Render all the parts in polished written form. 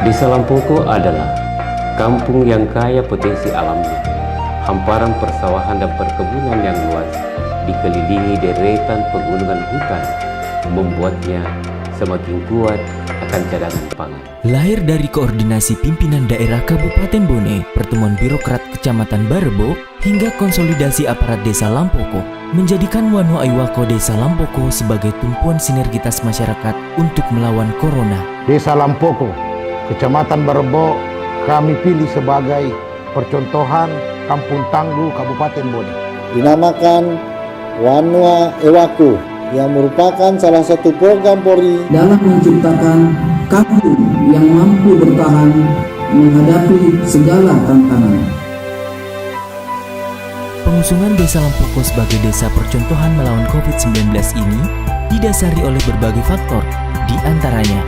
Desa Lampoko adalah kampung yang kaya potensi alamnya. Hamparan persawahan dan perkebunan yang luas dikelilingi deretan pegunungan hutan membuatnya semakin kuat akan cadangan pangan. Lahir dari koordinasi pimpinan daerah Kabupaten Bone, pertemuan birokrat Kecamatan Barebo, hingga konsolidasi aparat Desa Lampoko, menjadikan Wanua Iwako Desa Lampoko sebagai tumpuan sinergitas masyarakat untuk melawan corona. Desa Lampoko, Kecamatan Barebo, kami pilih sebagai percontohan Kampung Tangguh Kabupaten Bone. Dinamakan Wanua Iwako yang merupakan salah satu program Polri dalam menciptakan kampung yang mampu bertahan menghadapi segala tantangan. Pengusungan Desa Lampoko sebagai desa percontohan melawan COVID-19 ini didasari oleh berbagai faktor, di antaranya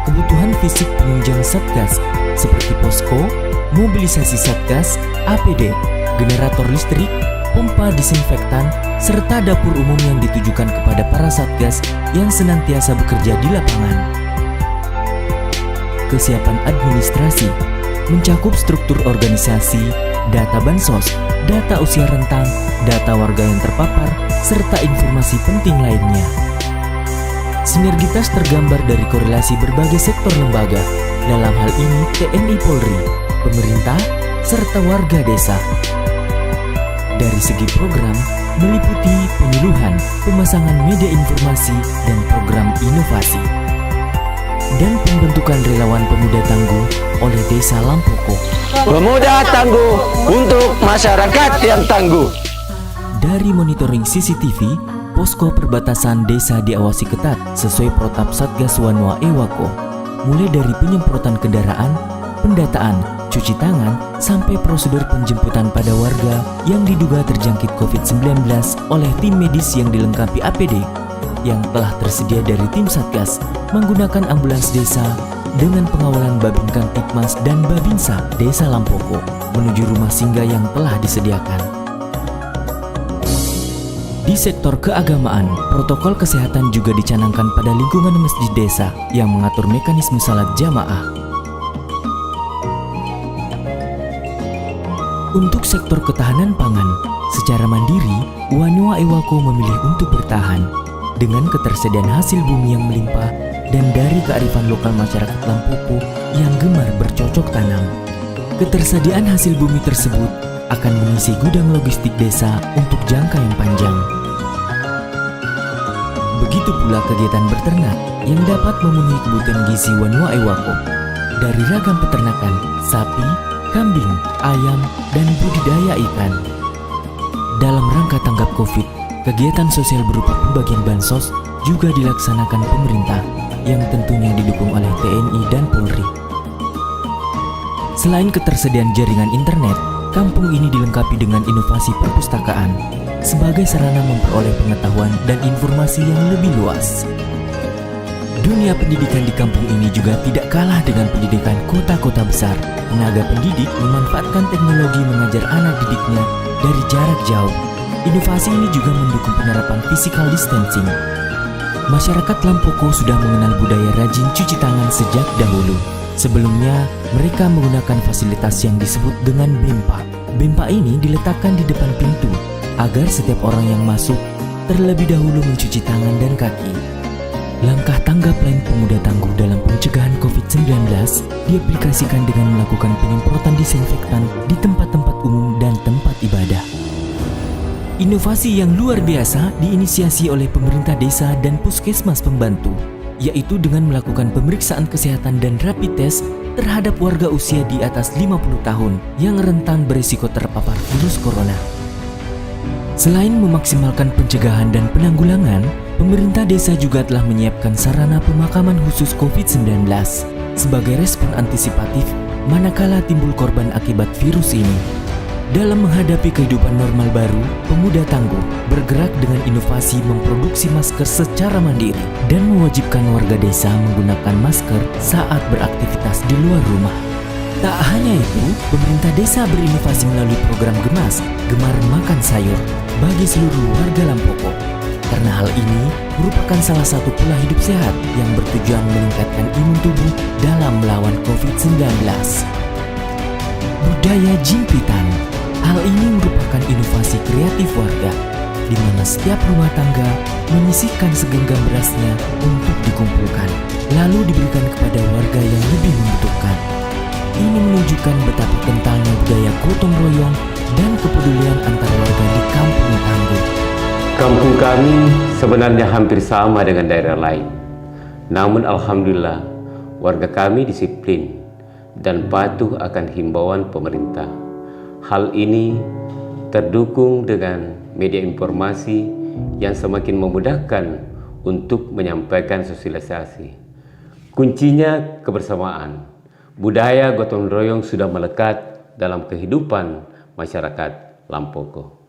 kebutuhan fisik penunjang Satgas seperti posko, mobilisasi Satgas, APD, generator listrik, pompa disinfektan, serta dapur umum yang ditujukan kepada para Satgas yang senantiasa bekerja di lapangan. Kesiapan administrasi mencakup struktur organisasi, data bansos, data usia rentang, data warga yang terpapar, serta informasi penting lainnya. Sinergitas tergambar dari korelasi berbagai sektor lembaga, dalam hal ini TNI Polri, pemerintah, serta warga desa. Dari segi program, meliputi penyuluhan, pemasangan media informasi, dan program inovasi. Dan pembentukan relawan pemuda tangguh oleh Desa Lampoko. Pemuda tangguh untuk masyarakat yang tangguh. Dari monitoring CCTV, posko perbatasan desa diawasi ketat sesuai protap Satgas Wanua Iwako, mulai dari penyemprotan kendaraan, pendataan, cuci tangan, sampai prosedur penjemputan pada warga yang diduga terjangkit COVID-19 oleh tim medis yang dilengkapi APD yang telah tersedia dari tim Satgas menggunakan ambulans desa dengan pengawalan Babin Kamtipmas dan Babinsa Desa Lampoko menuju rumah singgah yang telah disediakan. Di sektor keagamaan, protokol kesehatan juga dicanangkan pada lingkungan masjid desa yang mengatur mekanisme salat jamaah. Untuk sektor ketahanan pangan, secara mandiri, Wanua Iwako memilih untuk bertahan dengan ketersediaan hasil bumi yang melimpah dan dari kearifan lokal masyarakat Lampoko yang gemar bercocok tanam. Ketersediaan hasil bumi tersebut akan mengisi gudang logistik desa untuk jangka yang panjang. Begitu pula kegiatan beternak yang dapat memenuhi kebutuhan gizi Wanua Iwako dari ragam peternakan sapi, kambing, ayam, dan budidaya ikan. Dalam rangka tanggap COVID, kegiatan sosial berupa pembagian bansos juga dilaksanakan pemerintah yang tentunya didukung oleh TNI dan Polri. Selain ketersediaan jaringan internet, kampung ini dilengkapi dengan inovasi perpustakaan sebagai sarana memperoleh pengetahuan dan informasi yang lebih luas. Dunia pendidikan di kampung ini juga tidak kalah dengan pendidikan kota-kota besar. Tenaga pendidik memanfaatkan teknologi mengajar anak didiknya dari jarak jauh. Inovasi ini juga mendukung penerapan physical distancing. Masyarakat Lampoko sudah mengenal budaya rajin cuci tangan sejak dahulu. Sebelumnya, mereka menggunakan fasilitas yang disebut dengan BEMPA. BEMPA ini diletakkan di depan pintu agar setiap orang yang masuk terlebih dahulu mencuci tangan dan kaki. Langkah tanggap lain pemuda tangguh dalam pencegahan COVID-19 diaplikasikan dengan melakukan penyemprotan disinfektan di tempat-tempat umum dan tempat ibadah. Inovasi yang luar biasa diinisiasi oleh pemerintah desa dan puskesmas pembantu, yaitu dengan melakukan pemeriksaan kesehatan dan rapid test terhadap warga usia di atas 50 tahun yang rentan berisiko terpapar virus corona. Selain memaksimalkan pencegahan dan penanggulangan, pemerintah desa juga telah menyiapkan sarana pemakaman khusus COVID-19 sebagai respon antisipatif manakala timbul korban akibat virus ini. Dalam menghadapi kehidupan normal baru, pemuda tangguh bergerak dengan inovasi memproduksi masker secara mandiri dan mewajibkan warga desa menggunakan masker saat beraktivitas di luar rumah. Tak hanya itu, pemerintah desa berinovasi melalui program Gemas, Gemar Makan Sayur, bagi seluruh warga Lampoko. Karena Hal ini merupakan salah satu pola hidup sehat yang bertujuan meningkatkan imun tubuh dalam melawan COVID-19. Budaya jimpitan. Hal ini merupakan inovasi kreatif warga, di mana setiap rumah tangga menyisihkan segenggam berasnya untuk dikumpulkan, lalu diberikan kepada warga yang lebih membutuhkan. Ini menunjukkan betapa kentalnya budaya gotong royong dan kepedulian antar warga di Kampung Tangguh. Kampung kami sebenarnya hampir sama dengan daerah lain. Namun alhamdulillah, warga kami disiplin dan patuh akan himbauan pemerintah. Hal ini terdukung dengan media informasi yang semakin memudahkan untuk menyampaikan sosialisasi. Kuncinya kebersamaan. Budaya gotong royong sudah melekat dalam kehidupan masyarakat Lampoko.